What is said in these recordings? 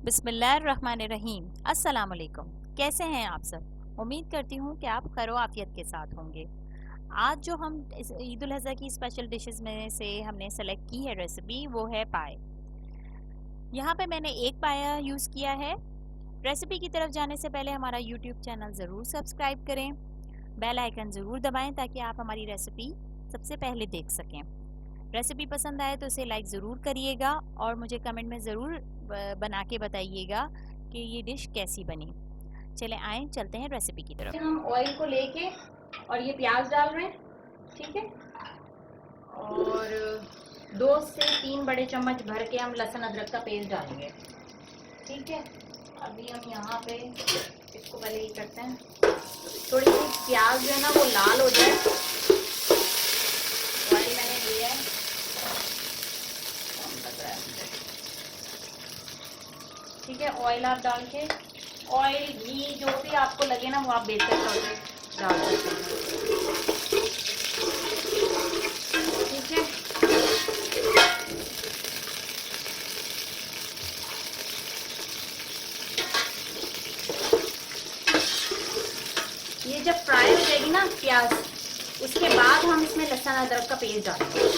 बिस्मिल्लाहिर्रहमानिर्रहीम। अस्सलाम वालेकुम। कैसे हैं आप सब? उम्मीद करती हूँ कि आप खैर आफियत के साथ होंगे। आज जो हम इस ईद उल अज़हा की स्पेशल डिशेस में से हमने सेलेक्ट की है रेसिपी, वो है पाए। यहाँ पे मैंने एक पाया यूज़ किया है। रेसिपी की तरफ जाने से पहले हमारा यूट्यूब चैनल ज़रूर सब्सक्राइब करें, बेल आइकन ज़रूर दबाएं ताकि आप हमारी रेसिपी सबसे पहले देख सकें। रेसिपी पसंद आए तो इसे लाइक ज़रूर करिएगा और मुझे कमेंट में ज़रूर बना के बताइएगा कि ये डिश कैसी बनी। चले आए चलते हैं रेसिपी की तरफ। हम ऑयल को लेके और ये प्याज डाल रहे हैं, ठीक है। और 2 से 3 बड़े चम्मच भर के हम लहसुन अदरक का पेस्ट डालेंगे, ठीक है। अभी हम यहाँ पे इसको पहले ही करते हैं, थोड़ी सी प्याज जो है ना वो लाल हो जाए। ऑयल मैंने लिया है, ठीक है। ऑयल आप डाल के, ऑयल घी जो भी आपको लगे ना वो आप बेहतर तौर पे डाल सकते हैं, ठीक है। ये जब फ्राई हो जाएगी ना प्याज, उसके बाद हम इसमें लहसुन अदरक का पेस्ट डालेंगे।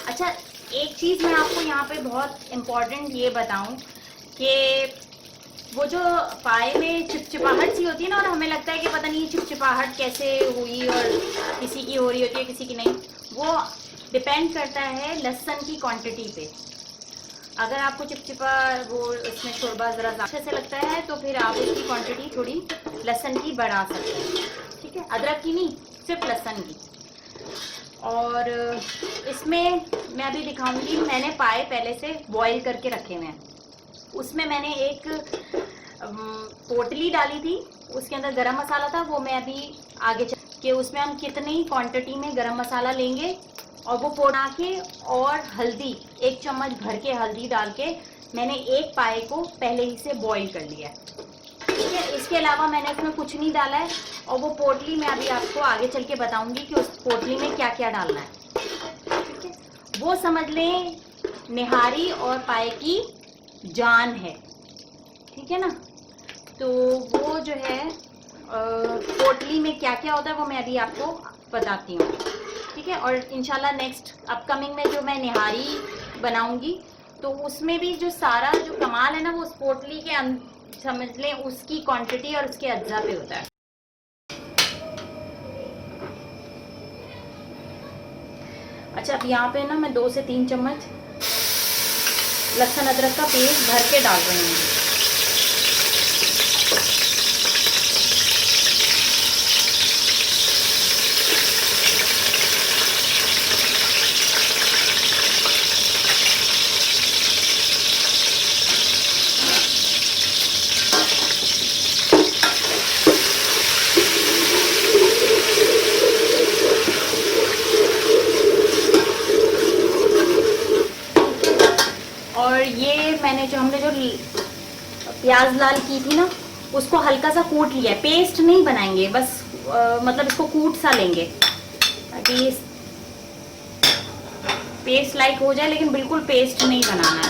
अच्छा, एक चीज़ मैं आपको यहाँ पे बहुत इम्पोर्टेंट ये बताऊँ कि वो जो पाए में चिपचिपाहट सी होती है ना, और हमें लगता है कि पता नहीं ये चिपचिपाहट कैसे हुई और किसी की हो रही होती है किसी की नहीं, वो डिपेंड करता है लहसुन की क्वांटिटी पे। अगर आपको चिपचिपा वो इसमें शोरबा ज़रा अच्छे से लगता है तो फिर आप इसकी क्वांटिटी थोड़ी लहसुन की बढ़ा सकते हैं, ठीक है। अदरक की नहीं, सिर्फ लहसुन की। और इसमें मैं अभी दिखाऊंगी, मैंने पाए पहले से बॉईल करके रखे हुए हैं। उसमें मैंने एक पोटली डाली थी, उसके अंदर गरम मसाला था, वो मैं अभी आगे चल के उसमें हम कितनी क्वांटिटी में गरम मसाला लेंगे और वो पोड़ा के, और हल्दी 1 चम्मच भर के हल्दी डाल के मैंने एक पाए को पहले ही से बॉईल कर लिया है, ठीक है। इसके अलावा मैंने इसमें कुछ नहीं डाला है। और वो पोटली मैं अभी आपको आगे चल के बताऊंगी कि उस पोटली में क्या क्या डालना है, ठीक है। वो समझ लें निहारी और पाए की जान है, ठीक है ना। तो वो जो है पोटली में क्या क्या होता है वो मैं अभी आपको बताती हूँ, ठीक है। और इंशाल्लाह नेक्स्ट अपकमिंग में जो मैं निहारी बनाऊंगी तो उसमें भी जो सारा जो कमाल है ना वो उस पोटली के समझ लें उसकी क्वांटिटी और उसके अज्जा पे होता है। अच्छा, अब यहाँ पे ना मैं 2 से 3 चम्मच लहसुन अदरक का पेस्ट भर के डाल रही हूँ। और ये मैंने जो हमने जो प्याज लाल की थी ना उसको हल्का सा कूट लिया है, पेस्ट नहीं बनाएंगे, बस मतलब इसको कूट सा लेंगे ताकि पेस्ट लाइक हो जाए, लेकिन बिल्कुल पेस्ट नहीं बनाना है।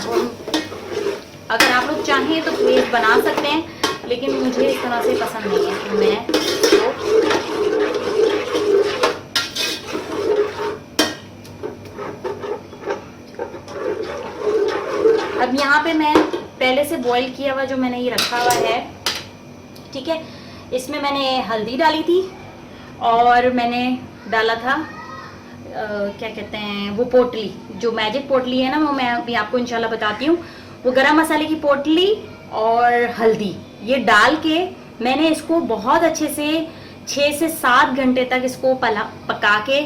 अगर आप लोग चाहें तो पेस्ट बना सकते हैं, लेकिन मुझे इस तरह से पसंद नहीं है तो मैं अब यहाँ पे मैं पहले से बॉईल किया हुआ जो मैंने ये रखा हुआ है, ठीक है। इसमें मैंने हल्दी डाली थी और मैंने डाला था क्या कहते हैं वो पोटली, जो मैजिक पोटली है ना, वो मैं अभी आपको इंशाल्लाह बताती हूँ। वो गरम मसाले की पोटली और हल्दी ये डाल के मैंने इसको बहुत अच्छे से 6 से 7 घंटे तक इसको पका के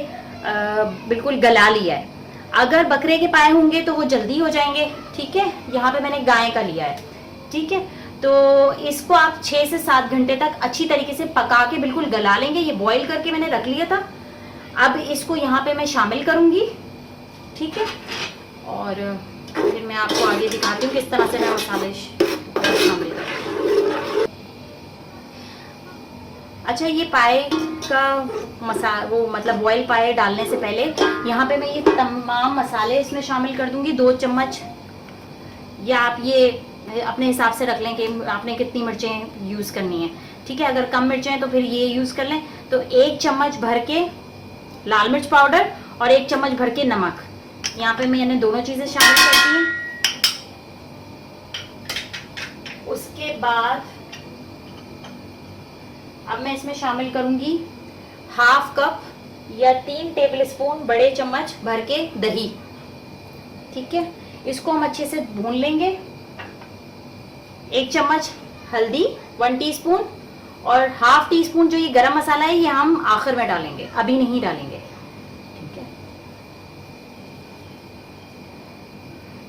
बिल्कुल गला लिया है। अगर बकरे के पाए होंगे तो वो जल्दी हो जाएंगे, ठीक है। यहाँ पे मैंने गाय का लिया है, ठीक है। तो इसको आप 6 से 7 घंटे तक अच्छी तरीके से पका के बिल्कुल गला लेंगे। ये बॉईल करके मैंने रख लिया था। अब इसको यहाँ पे मैं शामिल करूंगी, ठीक है। और फिर मैं आपको आगे दिखाती हूँ किस तरह से मैं मसाले शामिल करूँ। अच्छा, ये पाए का वो मतलब बॉयल पाए डालने से पहले यहाँ पे मैं ये तमाम मसाले इसमें शामिल कर दूंगी। 2 चम्मच या आप ये अपने हिसाब से रख लें कि आपने कितनी मिर्चें यूज़ करनी है। ठीक है, अगर कम मिर्चें हैं तो फिर ये यूज़ कर लें। तो 1 चम्मच भर के लाल मिर्च पाउडर और 1 चम्मच भर के नमक, यहाँ पे मैंने दोनों चीज़ें शामिल कर दी हैं। उसके बाद अब मैं इसमें शामिल करूंगी 1/2 कप या 3 टेबलस्पून बड़े चम्मच भर के दही। ठीक है, इसको हम अच्छे से भून लेंगे। 1 चम्मच हल्दी 1 टीस्पून और 1/2 टीस्पून जो ये गरम मसाला है ये हम आखिर में डालेंगे, अभी नहीं डालेंगे। ठीक है,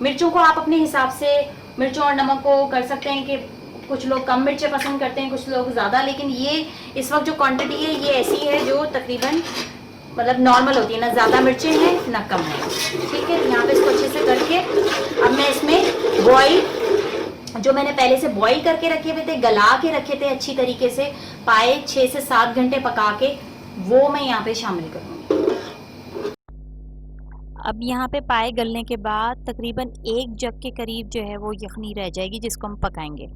मिर्चों को आप अपने हिसाब से मिर्चों और नमक को कर सकते हैं कि कुछ लोग कम मिर्चें पसंद करते हैं, कुछ लोग ज़्यादा, लेकिन ये इस वक्त जो क्वांटिटी है ये ऐसी है जो तकरीबन मतलब नॉर्मल होती है, ना ज़्यादा मिर्चें हैं ना कम है। ठीक है, यहाँ पे इसको अच्छे से करके अब मैं इसमें बॉईल, जो मैंने पहले से बॉईल करके रखे हुए थे, गला के रखे थे अच्छी तरीके से, पाए 6 से 7 घंटे पका के, वो मैं यहाँ पे शामिल करूँगी। अब यहाँ पे पाए गलने के बाद तकरीबन 1 जग के करीब जो है वो यखनी रह जाएगी, जिसको हम पकाएंगे।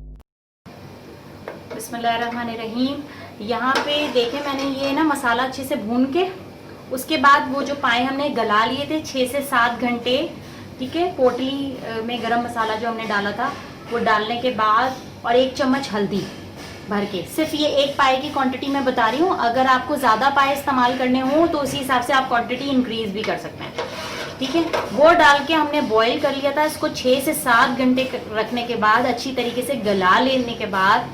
बिस्मिल्लाहिर्रहमानिर्रहीम। यहाँ पे देखें मैंने ये ना मसाला अच्छे से भून के, उसके बाद वो जो पाए हमने गला लिए थे 6 से 7 घंटे, ठीक है, पोटली में गरम मसाला जो हमने डाला था वो डालने के बाद, और 1 चम्मच हल्दी भर के, सिर्फ ये 1 पाए की क्वांटिटी मैं बता रही हूँ। अगर आपको ज़्यादा पाए इस्तेमाल करने हो तो उसी हिसाब से आप क्वांटिटी इंक्रीज भी कर सकते हैं। ठीक है, वो डाल के हमने बॉईल कर लिया था। इसको 6 से 7 घंटे रखने के बाद अच्छी तरीके से गला लेने के बाद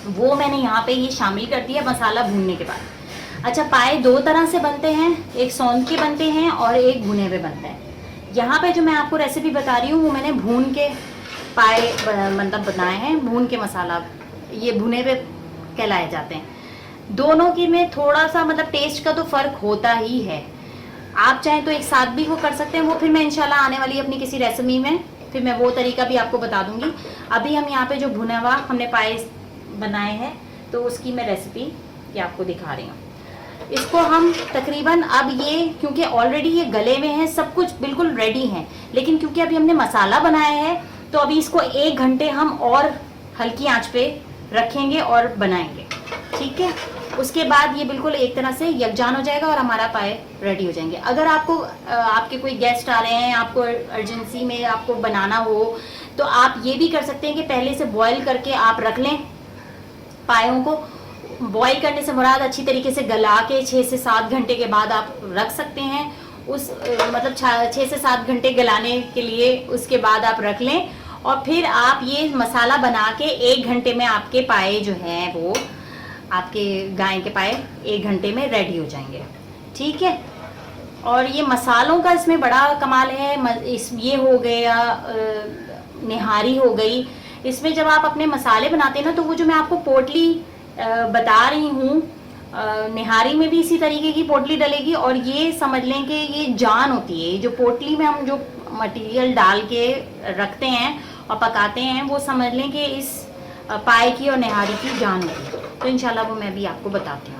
वो मैंने यहाँ पे ये शामिल कर दिया मसाला भूनने के बाद। अच्छा, पाए 2 तरह से बनते हैं, एक सौंध के बनते हैं और एक भुने हुए बनते हैं। यहाँ पे जो मैं आपको रेसिपी बता रही हूँ वो मैंने भून के पाए मतलब बनाए हैं, भून के मसाला, ये भुने हुए कहलाए जाते हैं। दोनों की में थोड़ा सा मतलब टेस्ट का तो फ़र्क होता ही है। आप चाहें तो एक साथ भी वो कर सकते हैं, वो फिर मैं इंशाल्लाह आने वाली अपनी किसी रेसिपी में फिर मैं वो तरीका भी आपको बता दूंगी। अभी हम यहाँ पे जो भुना हुआ हमने पाए बनाए हैं तो उसकी मैं रेसिपी ये आपको दिखा रही हूँ। इसको हम तकरीबन अब ये, क्योंकि ऑलरेडी ये गले हुए हैं, सब कुछ बिल्कुल रेडी है, लेकिन क्योंकि अभी हमने मसाला बनाया है तो अभी इसको 1 घंटे हम और हल्की आंच पे रखेंगे और बनाएंगे। ठीक है, उसके बाद ये बिल्कुल एक तरह से यकजान हो जाएगा और हमारा पाए रेडी हो जाएंगे। अगर आपको आपके कोई गेस्ट आ रहे हैं, आपको अर्जेंसी में आपको बनाना हो तो आप ये भी कर सकते हैं कि पहले से बॉईल करके आप रख लें पायों को। बॉईल करने से मुराद अच्छी तरीके से गला के 6 से 7 घंटे के बाद आप रख सकते हैं। उस मतलब 6 से 7 घंटे गलाने के लिए उसके बाद आप रख लें और फिर आप ये मसाला बना के 1 घंटे में आपके पाए जो हैं वो आपके गाय के पाए 1 घंटे में रेडी हो जाएंगे। ठीक है, और ये मसालों का इसमें बड़ा कमाल है। ये हो गया निहारी हो गई। इसमें जब आप अपने मसाले बनाते हैं ना तो वो जो मैं आपको पोटली बता रही हूँ, निहारी में भी इसी तरीके की पोटली डलेगी। और ये समझ लें कि ये जान होती है, जो पोटली में हम जो मटेरियल डाल के रखते हैं और पकाते हैं, वो समझ लें कि इस पाए की और निहारी की जान होती है। तो इंशाल्लाह वो मैं भी आपको बताती हूँ।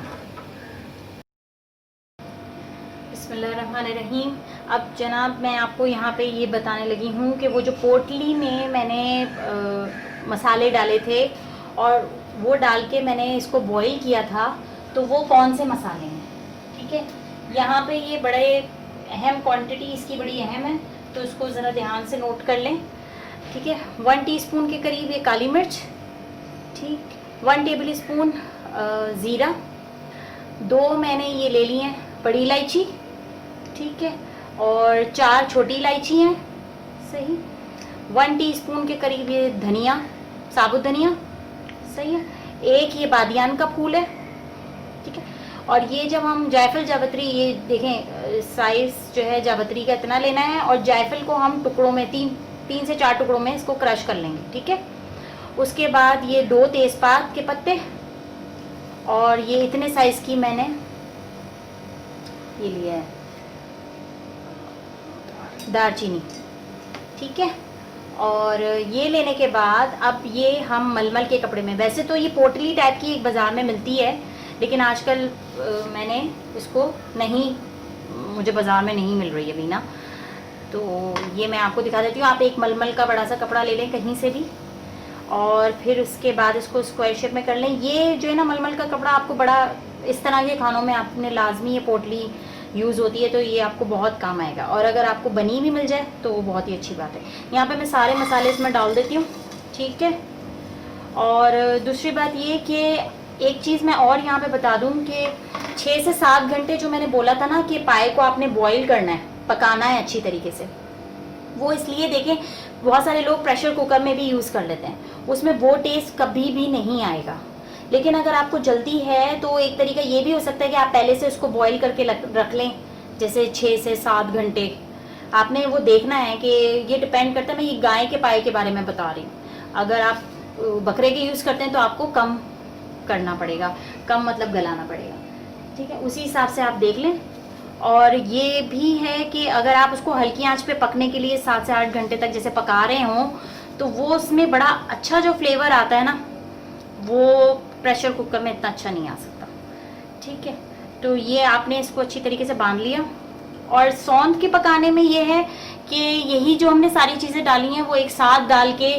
बिस्मिल्लाहिर्रहमानिर्रहीम। अब जनाब मैं आपको यहाँ पे ये बताने लगी हूँ कि वो जो पोटली में मैंने मसाले डाले थे और वो डाल के मैंने इसको बॉईल किया था, तो वो कौन से मसाले हैं। ठीक है, यहाँ पे ये बड़े अहम क्वांटिटी इसकी बड़ी अहम है, तो इसको ज़रा ध्यान से नोट कर लें। ठीक है, 1 टीस्पून के करीब ये काली मिर्च, ठीक, 1 टेबल स्पून ज़ीरा, 2 मैंने ये ले ली हैं बड़ी इलायची, ठीक है, और 4 छोटी इलायची हैं, सही, 1 टीस्पून के करीब ये धनिया, साबुत धनिया, सही है, 1 ये बादियान का फूल है। ठीक है, और ये जब हम जायफल जावित्री, ये देखें साइज जो है जावित्री का इतना लेना है, और जायफल को हम टुकड़ों में 3 से 4 टुकड़ों में इसको क्रश कर लेंगे। ठीक है, उसके बाद ये 2 तेज़पात के पत्ते, और ये इतने साइज की मैंने ये लिया है दालचीनी। ठीक है, और ये लेने के बाद अब ये हम मलमल के कपड़े में, वैसे तो ये पोटली टाइप की एक बाज़ार में मिलती है, लेकिन आजकल मैंने इसको नहीं, मुझे बाज़ार में नहीं मिल रही है अभी ना, तो ये मैं आपको दिखा देती हूँ। आप एक मलमल का बड़ा सा कपड़ा ले लें कहीं से भी, और फिर उसके बाद इसको स्क्वायर शेप में कर लें। ये जो है ना मलमल का कपड़ा आपको बड़ा इस तरह के खानों में आपने लाजमी ये पोटली यूज़ होती है, तो ये आपको बहुत काम आएगा। और अगर आपको बनी भी मिल जाए तो वो बहुत ही अच्छी बात है। यहाँ पे मैं सारे मसाले इसमें डाल देती हूँ, ठीक है। और दूसरी बात ये कि एक चीज़ मैं और यहाँ पे बता दूँ कि 6 से 7 घंटे जो मैंने बोला था ना कि पाए को आपने बॉईल करना है, पकाना है अच्छी तरीके से, वो इसलिए देखें बहुत सारे लोग प्रेशर कुकर में भी यूज़ कर लेते हैं, उसमें वो टेस्ट कभी भी नहीं आएगा। लेकिन अगर आपको जल्दी है तो एक तरीका ये भी हो सकता है कि आप पहले से उसको बॉईल करके रख लें, जैसे 6 से 7 घंटे। आपने वो देखना है कि ये डिपेंड करता है, मैं ये गाय के पाए के बारे में बता रही हूँ। अगर आप बकरे के यूज़ करते हैं तो आपको कम करना पड़ेगा, कम मतलब गलाना पड़ेगा, ठीक है। उसी हिसाब से आप देख लें। और ये भी है कि अगर आप उसको हल्की आंच पे पकने के लिए 7 से 8 घंटे तक जैसे पका रहे हों तो वो उसमें बड़ा अच्छा जो फ्लेवर आता है ना, वो प्रेशर कुकर में इतना अच्छा नहीं आ सकता, ठीक है। तो ये आपने इसको अच्छी तरीके से बांध लिया। और सौंध के पकाने में ये है कि यही जो हमने सारी चीज़ें डाली हैं वो एक साथ डाल के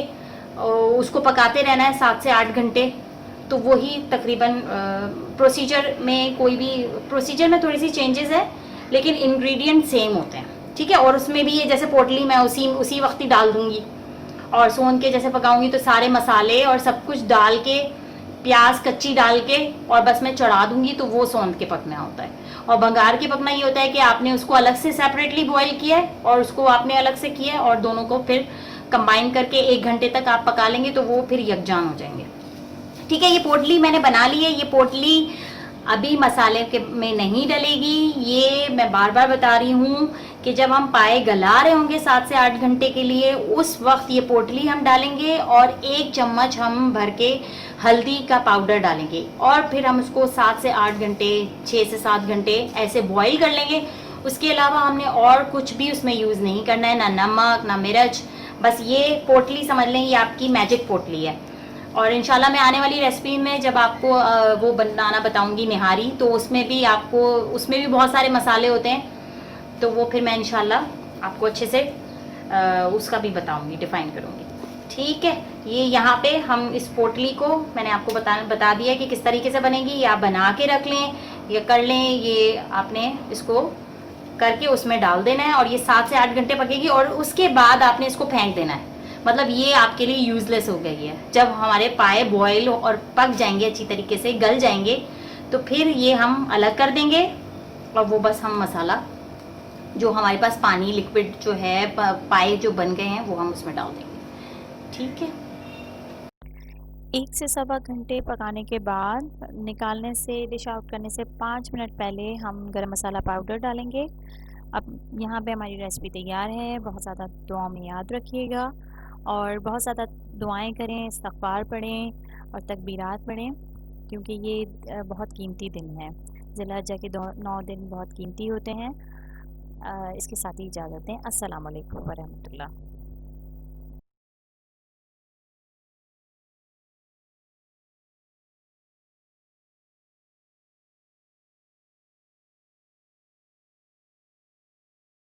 उसको पकाते रहना है 7 से 8 घंटे। तो वही तकरीबन प्रोसीजर में, कोई भी प्रोसीजर में थोड़ी सी चेंजेस है लेकिन इंग्रेडिएंट सेम होते हैं, ठीक है। और उसमें भी ये जैसे पोटली मैं उसी वक्त ही डाल दूंगी, और सोन के जैसे पकाऊंगी तो सारे मसाले और सब कुछ डाल के, प्याज कच्ची डाल के और बस मैं चढ़ा दूंगी, तो वो सौंध के पकना होता है। और बंगार के पकना ये होता है कि आपने उसको अलग से सेपरेटली बॉईल किया है और उसको आपने अलग से किया है और दोनों को फिर कंबाइन करके 1 घंटे तक आप पका लेंगे तो वो फिर यकजान हो जाएंगे, ठीक है। ये पोटली मैंने बना ली है। ये पोटली अभी मसाले के में नहीं डलेगी, ये मैं बार बार बता रही हूँ कि जब हम पाए गला रहे होंगे 7 से 8 घंटे के लिए, उस वक्त ये पोटली हम डालेंगे और 1 चम्मच हम भर के हल्दी का पाउडर डालेंगे और फिर हम उसको 7 से 8 घंटे, 6 से 7 घंटे ऐसे बॉईल कर लेंगे। उसके अलावा हमने और कुछ भी उसमें यूज़ नहीं करना है, ना नमक ना मिर्च। बस ये पोटली समझ लें ये आपकी मैजिक पोटली है। और इंशाल्लाह मैं आने वाली रेसिपी में जब आपको वो बनाना बताऊंगी निहारी, तो उसमें भी बहुत सारे मसाले होते हैं, तो वो फिर मैं इंशाल्लाह आपको अच्छे से उसका भी बताऊंगी, डिफाइन करूंगी, ठीक है। ये यहाँ पे हम इस पोटली को मैंने आपको बता दिया कि किस तरीके से बनेगी। ये आप बना के रख लें या कर लें, ये आपने इसको करके उसमें डाल देना है और ये 7 से 8 घंटे पकेगी और उसके बाद आपने इसको फेंक देना है। मतलब ये आपके लिए यूजलेस हो गई है। जब हमारे पाए बॉयल और पक जाएंगे, अच्छी तरीके से गल जाएंगे, तो फिर ये हम अलग कर देंगे और वो बस हम मसाला जो हमारे पास पानी लिक्विड जो है पाए जो बन गए हैं वो हम उसमें डाल देंगे, ठीक है। 1 से सवा घंटे पकाने के बाद निकालने से, डिश आउट करने से 5 मिनट पहले हम गरम मसाला पाउडर डालेंगे। अब यहाँ पे हमारी रेसिपी तैयार है। बहुत ज़्यादा दुआ में याद रखिएगा और बहुत ज़्यादा दुआएं करें, इस्तग़फ़ार पढ़ें और तकबीरात पढ़ें, क्योंकि ये बहुत कीमती दिन है। ज़िलहज्जा के 9 दिन बहुत कीमती होते हैं। इसके साथ ही इजाज़त दें। अस्सलाम वालेकुम व रहमतुल्लाह।